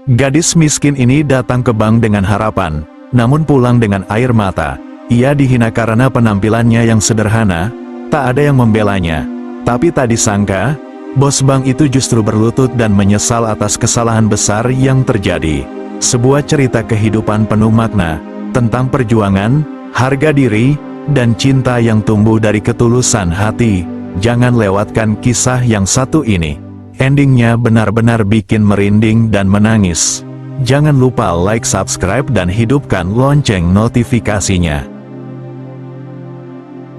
Gadis miskin ini datang ke bank dengan harapan, namun pulang dengan air mata. Ia dihina karena penampilannya yang sederhana, tak ada yang membelanya. Tapi tak disangka, bos bank itu justru berlutut dan menyesal atas kesalahan besar yang terjadi. Sebuah cerita kehidupan penuh makna, tentang perjuangan, harga diri, dan cinta yang tumbuh dari ketulusan hati. Jangan lewatkan kisah yang satu ini. Endingnya benar-benar bikin merinding dan menangis. Jangan lupa like, subscribe, dan hidupkan lonceng notifikasinya.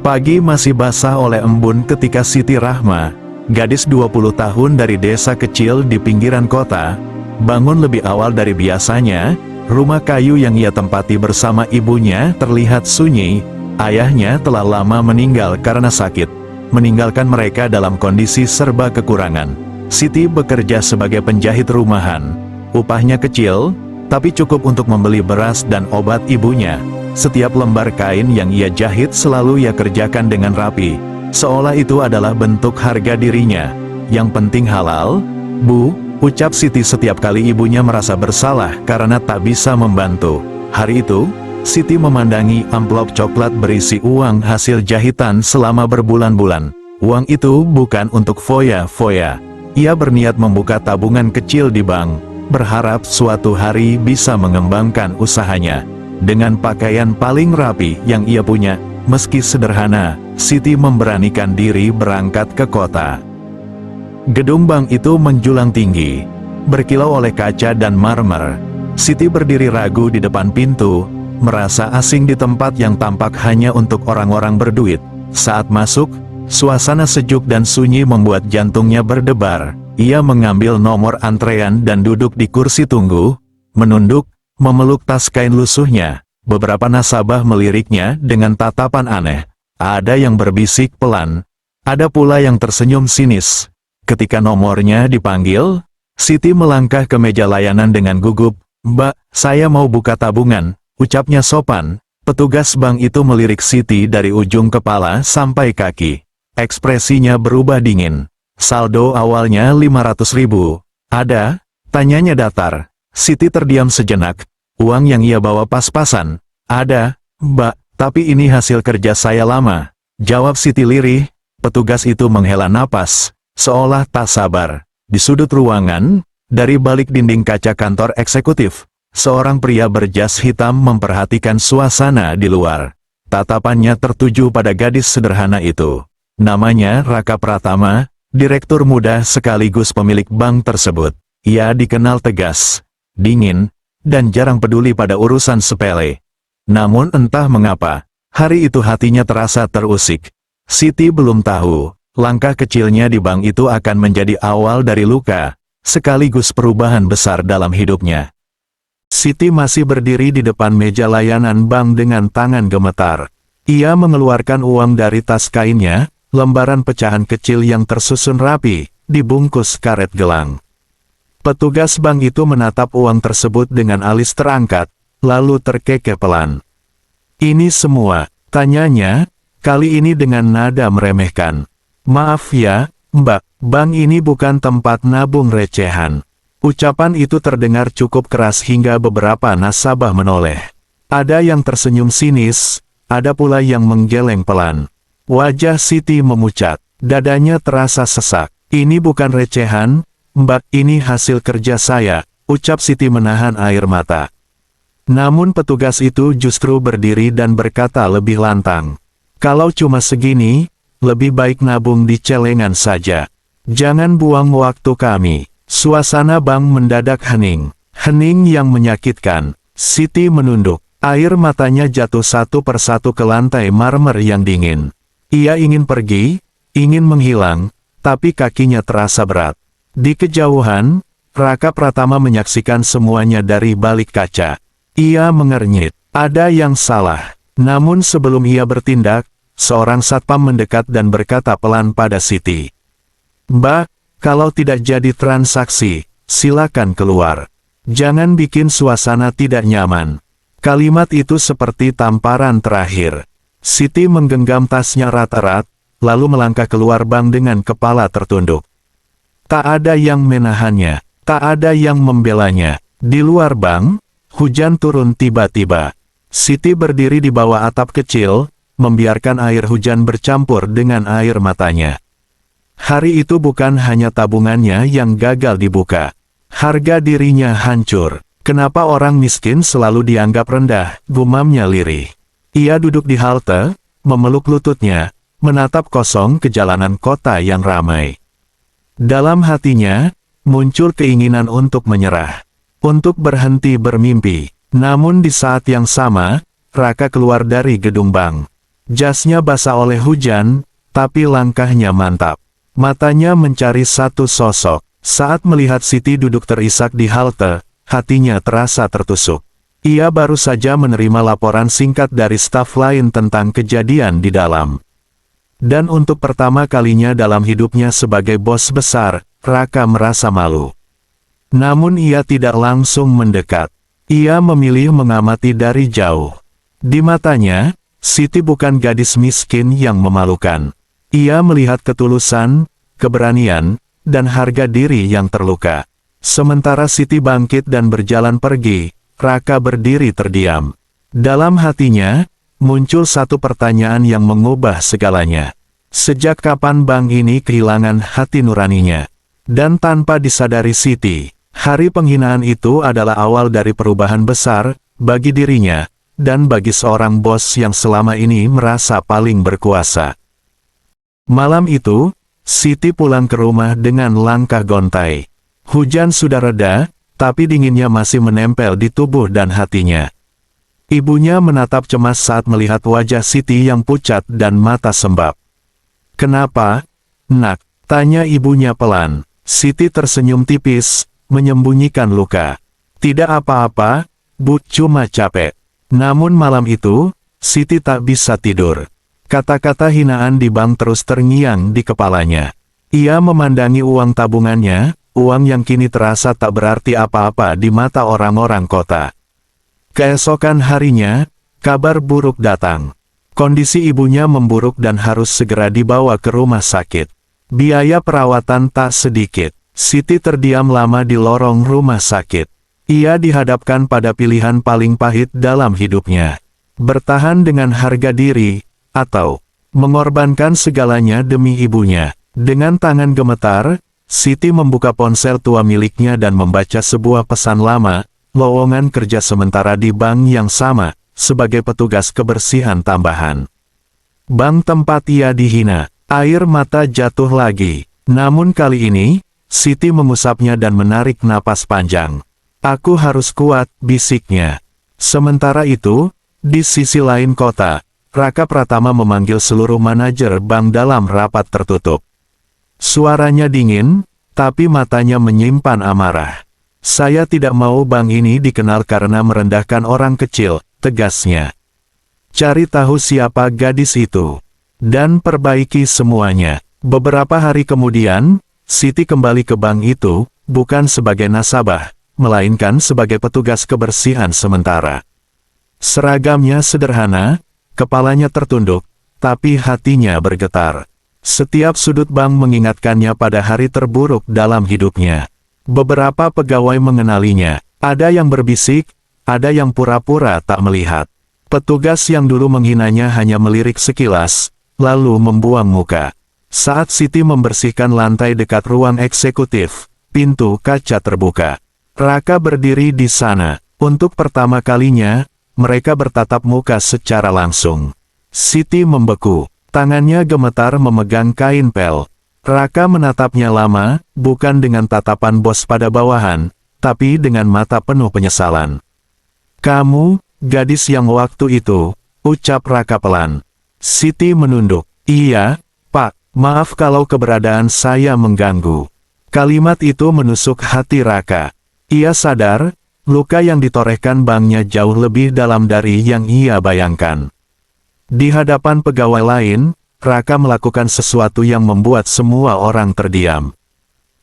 Pagi masih basah oleh embun ketika Siti Rahma, gadis 20 tahun dari desa kecil di pinggiran kota, bangun lebih awal dari biasanya. Rumah kayu yang ia tempati bersama ibunya terlihat sunyi. Ayahnya telah lama meninggal karena sakit, meninggalkan mereka dalam kondisi serba kekurangan. Siti bekerja sebagai penjahit rumahan. Upahnya kecil, tapi cukup untuk membeli beras dan obat ibunya. Setiap lembar kain yang ia jahit selalu ia kerjakan dengan rapi, seolah itu adalah bentuk harga dirinya. Yang penting halal, Bu, ucap Siti setiap kali ibunya merasa bersalah karena tak bisa membantu. Hari itu, Siti memandangi amplop coklat berisi uang hasil jahitan selama berbulan-bulan. Uang itu bukan untuk foya-foya. Ia berniat membuka tabungan kecil di bank, berharap suatu hari bisa mengembangkan usahanya. Dengan pakaian paling rapi yang ia punya, meski sederhana, Siti memberanikan diri berangkat ke kota. Gedung bank itu menjulang tinggi, berkilau oleh kaca dan marmer. Siti berdiri ragu di depan pintu, merasa asing di tempat yang tampak hanya untuk orang-orang berduit. Saat masuk, suasana sejuk dan sunyi membuat jantungnya berdebar. Ia mengambil nomor antrean dan duduk di kursi tunggu, menunduk, memeluk tas kain lusuhnya. Beberapa nasabah meliriknya dengan tatapan aneh. Ada yang berbisik pelan, ada pula yang tersenyum sinis. Ketika nomornya dipanggil, Siti melangkah ke meja layanan dengan gugup. "Mbak, saya mau buka tabungan," ucapnya sopan. Petugas bank itu melirik Siti dari ujung kepala sampai kaki. Ekspresinya berubah dingin. "Saldo awalnya 500.000. Ada?" tanyanya datar. Siti terdiam sejenak. Uang yang ia bawa pas-pasan. "Ada, Mbak, tapi ini hasil kerja saya lama," jawab Siti lirih. Petugas itu menghela napas, seolah tak sabar. Di sudut ruangan, dari balik dinding kaca kantor eksekutif, seorang pria berjas hitam memperhatikan suasana di luar. Tatapannya tertuju pada gadis sederhana itu. Namanya Raka Pratama, direktur muda sekaligus pemilik bank tersebut. Ia dikenal tegas, dingin, dan jarang peduli pada urusan sepele. Namun entah mengapa, hari itu hatinya terasa terusik. Siti belum tahu, langkah kecilnya di bank itu akan menjadi awal dari luka, sekaligus perubahan besar dalam hidupnya. Siti masih berdiri di depan meja layanan bank dengan tangan gemetar. Ia mengeluarkan uang dari tas kainnya, lembaran pecahan kecil yang tersusun rapi, dibungkus karet gelang. Petugas bank itu menatap uang tersebut dengan alis terangkat, lalu terkekeh pelan. "Ini semua?" tanyanya, kali ini dengan nada meremehkan. "Maaf ya, Mbak, bank ini bukan tempat nabung recehan." Ucapan itu terdengar cukup keras hingga beberapa nasabah menoleh. Ada yang tersenyum sinis, ada pula yang menggeleng pelan. Wajah Siti memucat, dadanya terasa sesak. "Ini bukan recehan, Mbak, ini hasil kerja saya," ucap Siti menahan air mata. Namun petugas itu justru berdiri dan berkata lebih lantang. "Kalau cuma segini, lebih baik nabung di celengan saja. Jangan buang waktu kami." Suasana bank mendadak hening. Hening yang menyakitkan. Siti menunduk. Air matanya jatuh satu persatu ke lantai marmer yang dingin. Ia ingin pergi, ingin menghilang, tapi kakinya terasa berat. Di kejauhan, Raka Pratama menyaksikan semuanya dari balik kaca. Ia mengernyit. Ada yang salah. Namun sebelum ia bertindak, seorang satpam mendekat dan berkata pelan pada Siti. "Mbak, kalau tidak jadi transaksi, silakan keluar. Jangan bikin suasana tidak nyaman." Kalimat itu seperti tamparan terakhir. Siti menggenggam tasnya rat-rat, lalu melangkah keluar bank dengan kepala tertunduk. Tak ada yang menahannya, tak ada yang membelanya. Di luar bank, hujan turun tiba-tiba. Siti berdiri di bawah atap kecil, membiarkan air hujan bercampur dengan air matanya. Hari itu bukan hanya tabungannya yang gagal dibuka. Harga dirinya hancur. Kenapa orang miskin selalu dianggap rendah, gumamnya lirih. Ia duduk di halte, memeluk lututnya, menatap kosong ke jalanan kota yang ramai. Dalam hatinya, muncul keinginan untuk menyerah. Untuk berhenti bermimpi. Namun di saat yang sama, Raka keluar dari gedung bank. Jasnya basah oleh hujan, tapi langkahnya mantap. Matanya mencari satu sosok. Saat melihat Siti duduk terisak di halte, hatinya terasa tertusuk. Ia baru saja menerima laporan singkat dari staf lain tentang kejadian di dalam. Dan untuk pertama kalinya dalam hidupnya sebagai bos besar, Raka merasa malu. Namun ia tidak langsung mendekat. Ia memilih mengamati dari jauh. Di matanya, Siti bukan gadis miskin yang memalukan. Ia melihat ketulusan, keberanian, dan harga diri yang terluka. Sementara Siti bangkit dan berjalan pergi, Raka berdiri terdiam. Dalam hatinya, muncul satu pertanyaan yang mengubah segalanya. Sejak kapan bank ini kehilangan hati nuraninya? Dan tanpa disadari Siti, hari penghinaan itu adalah awal dari perubahan besar, bagi dirinya, dan bagi seorang bos yang selama ini merasa paling berkuasa. Malam itu, Siti pulang ke rumah dengan langkah gontai. Hujan sudah reda, tapi dinginnya masih menempel di tubuh dan hatinya. Ibunya menatap cemas saat melihat wajah Siti yang pucat dan mata sembab. "Kenapa, Nak?" tanya ibunya pelan. Siti tersenyum tipis, menyembunyikan luka. "Tidak apa-apa, Bu, cuma capek." Namun malam itu, Siti tak bisa tidur. Kata-kata hinaan di bank terus terngiang di kepalanya. Ia memandangi uang tabungannya, uang yang kini terasa tak berarti apa-apa di mata orang-orang kota. Keesokan harinya, kabar buruk datang. Kondisi ibunya memburuk dan harus segera dibawa ke rumah sakit. Biaya perawatan tak sedikit. Siti terdiam lama di lorong rumah sakit. Ia dihadapkan pada pilihan paling pahit dalam hidupnya. Bertahan dengan harga diri, atau mengorbankan segalanya demi ibunya. Dengan tangan gemetar, Siti membuka ponsel tua miliknya dan membaca sebuah pesan lama, lowongan kerja sementara di bank yang sama, sebagai petugas kebersihan tambahan. Bank tempat ia dihina. Air mata jatuh lagi. Namun kali ini, Siti mengusapnya dan menarik napas panjang. "Aku harus kuat," bisiknya. Sementara itu, di sisi lain kota, Raka Pratama memanggil seluruh manajer bank dalam rapat tertutup. Suaranya dingin, tapi matanya menyimpan amarah. "Saya tidak mau bank ini dikenal karena merendahkan orang kecil," tegasnya. "Cari tahu siapa gadis itu, dan perbaiki semuanya." Beberapa hari kemudian, Siti kembali ke bank itu, bukan sebagai nasabah, melainkan sebagai petugas kebersihan sementara. Seragamnya sederhana, kepalanya tertunduk, tapi hatinya bergetar. Setiap sudut bank mengingatkannya pada hari terburuk dalam hidupnya. Beberapa pegawai mengenalinya, ada yang berbisik, ada yang pura-pura tak melihat. Petugas yang dulu menghinanya hanya melirik sekilas, lalu membuang muka. Saat Siti membersihkan lantai dekat ruang eksekutif, pintu kaca terbuka. Raka berdiri di sana. Untuk pertama kalinya, mereka bertatap muka secara langsung. Siti membeku. Tangannya gemetar memegang kain pel. Raka menatapnya lama, bukan dengan tatapan bos pada bawahan, tapi dengan mata penuh penyesalan. "Kamu, gadis yang waktu itu," ucap Raka pelan. Siti menunduk. "Iya, Pak. Maaf kalau keberadaan saya mengganggu." Kalimat itu menusuk hati Raka. Ia sadar, luka yang ditorehkan banknya jauh lebih dalam dari yang ia bayangkan. Di hadapan pegawai lain, Raka melakukan sesuatu yang membuat semua orang terdiam.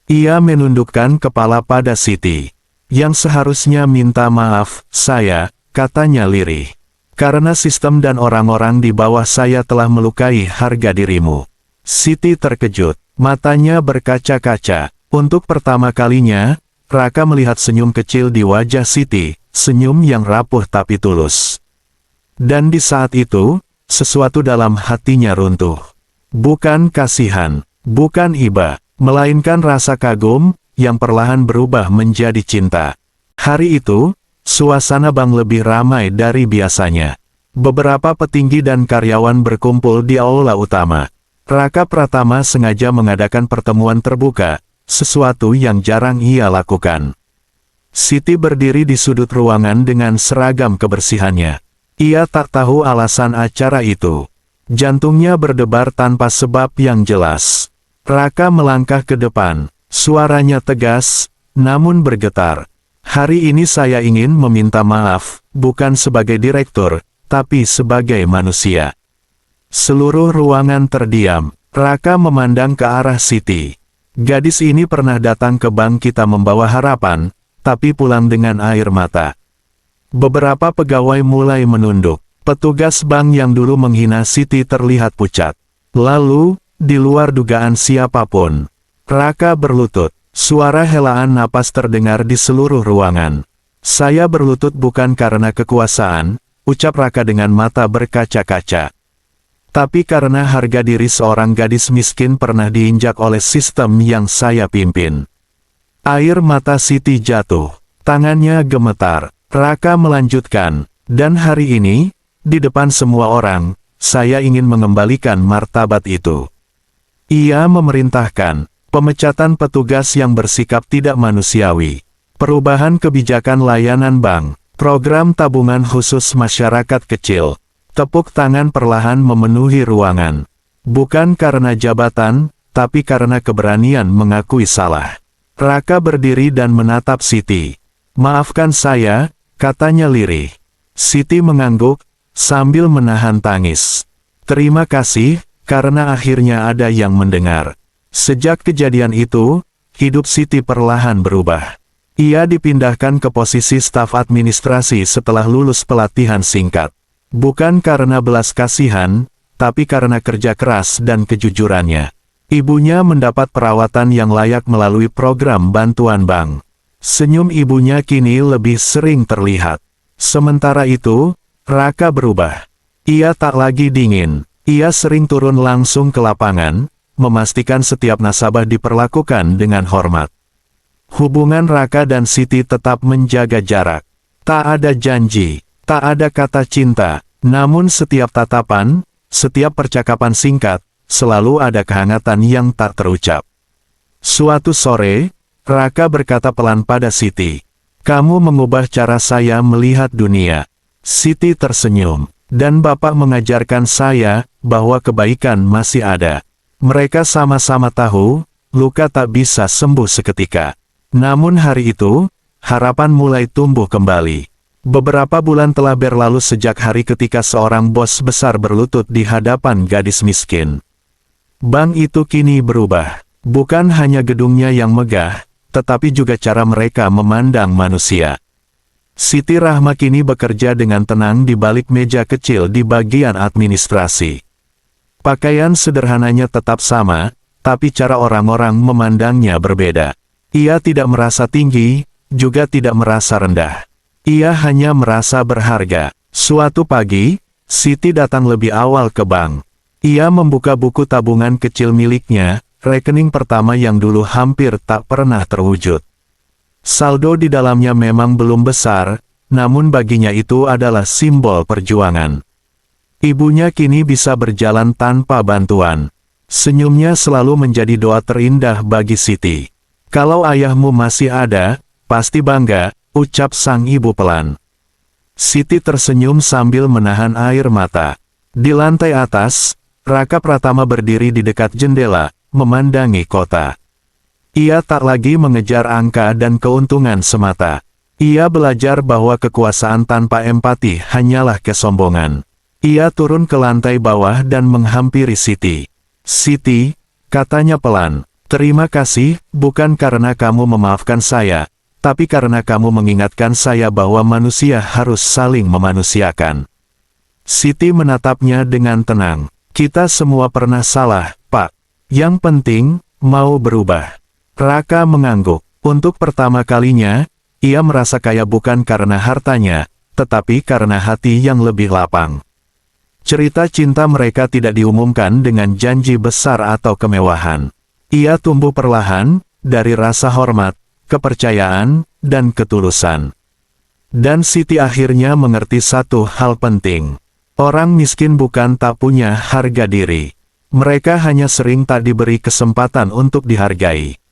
Ia menundukkan kepala pada Siti. "Yang seharusnya minta maaf, saya," katanya lirih. "Karena sistem dan orang-orang di bawah saya telah melukai harga dirimu." Siti terkejut, matanya berkaca-kaca. Untuk pertama kalinya, Raka melihat senyum kecil di wajah Siti, senyum yang rapuh tapi tulus. Dan di saat itu, sesuatu dalam hatinya runtuh. Bukan kasihan, bukan iba, melainkan rasa kagum, yang perlahan berubah menjadi cinta. Hari itu, suasana bank lebih ramai dari biasanya. Beberapa petinggi dan karyawan berkumpul di aula utama. Raka Pratama sengaja mengadakan pertemuan terbuka, sesuatu yang jarang ia lakukan. Siti berdiri di sudut ruangan dengan seragam kebersihannya. Ia tak tahu alasan acara itu. Jantungnya berdebar tanpa sebab yang jelas. Raka melangkah ke depan, suaranya tegas, namun bergetar. Hari ini saya ingin meminta maaf, bukan sebagai direktur, tapi sebagai manusia. Seluruh ruangan terdiam. Raka memandang ke arah Siti. Gadis ini pernah datang ke bank kita membawa harapan, tapi pulang dengan air mata. Beberapa pegawai mulai menunduk. Petugas bank yang dulu menghina Siti terlihat pucat. Lalu, di luar dugaan siapapun, Raka berlutut. Suara helaan napas terdengar di seluruh ruangan. Saya berlutut bukan karena kekuasaan, ucap Raka dengan mata berkaca-kaca. Tapi karena harga diri seorang gadis miskin pernah diinjak oleh sistem yang saya pimpin. Air mata Siti jatuh. Tangannya gemetar. Raka melanjutkan, dan hari ini, di depan semua orang, saya ingin mengembalikan martabat itu. Ia memerintahkan, pemecatan petugas yang bersikap tidak manusiawi, perubahan kebijakan layanan bank, program tabungan khusus masyarakat kecil. Tepuk tangan perlahan memenuhi ruangan. Bukan karena jabatan, tapi karena keberanian mengakui salah. Raka berdiri dan menatap Siti. Maafkan saya, katanya lirih. Siti mengangguk, sambil menahan tangis. Terima kasih, karena akhirnya ada yang mendengar. Sejak kejadian itu, hidup Siti perlahan berubah. Ia dipindahkan ke posisi staf administrasi setelah lulus pelatihan singkat. Bukan karena belas kasihan, tapi karena kerja keras dan kejujurannya. Ibunya mendapat perawatan yang layak melalui program bantuan bank. Senyum ibunya kini lebih sering terlihat. Sementara itu, Raka berubah. Ia tak lagi dingin. Ia sering turun langsung ke lapangan, memastikan setiap nasabah diperlakukan dengan hormat. Hubungan Raka dan Siti tetap menjaga jarak. Tak ada janji, tak ada kata cinta. Namun setiap tatapan, setiap percakapan singkat, selalu ada kehangatan yang tak terucap. Suatu sore, Raka berkata pelan pada Siti, "Kamu mengubah cara saya melihat dunia." Siti tersenyum, "Dan Bapak mengajarkan saya, bahwa kebaikan masih ada." Mereka sama-sama tahu, luka tak bisa sembuh seketika. Namun hari itu, harapan mulai tumbuh kembali. Beberapa bulan telah berlalu sejak hari ketika seorang bos besar berlutut di hadapan gadis miskin. Bank itu kini berubah. Bukan hanya gedungnya yang megah, tetapi juga cara mereka memandang manusia. Siti Rahma kini bekerja dengan tenang di balik meja kecil di bagian administrasi. Pakaian sederhananya tetap sama, tapi cara orang-orang memandangnya berbeda. Ia tidak merasa tinggi, juga tidak merasa rendah. Ia hanya merasa berharga. Suatu pagi, Siti datang lebih awal ke bank. Ia membuka buku tabungan kecil miliknya, rekening pertama yang dulu hampir tak pernah terwujud. Saldo di dalamnya memang belum besar, namun baginya itu adalah simbol perjuangan. Ibunya kini bisa berjalan tanpa bantuan. Senyumnya selalu menjadi doa terindah bagi Siti. "Kalau ayahmu masih ada, pasti bangga," ucap sang ibu pelan. Siti tersenyum sambil menahan air mata. Di lantai atas, Raka Pratama berdiri di dekat jendela, memandangi kota. Ia tak lagi mengejar angka dan keuntungan semata. Ia belajar bahwa kekuasaan tanpa empati hanyalah kesombongan. Ia turun ke lantai bawah dan menghampiri Siti. "Siti," katanya pelan, "terima kasih, bukan karena kamu memaafkan saya, tapi karena kamu mengingatkan saya bahwa manusia harus saling memanusiakan." Siti menatapnya dengan tenang. "Kita semua pernah salah, Pak. Yang penting, mau berubah." Raka mengangguk. Untuk pertama kalinya, ia merasa kaya bukan karena hartanya, tetapi karena hati yang lebih lapang. Cerita cinta mereka tidak diumumkan dengan janji besar atau kemewahan. Ia tumbuh perlahan, dari rasa hormat, kepercayaan, dan ketulusan. Dan Siti akhirnya mengerti satu hal penting. Orang miskin bukan tak punya harga diri. Mereka hanya sering tak diberi kesempatan untuk dihargai.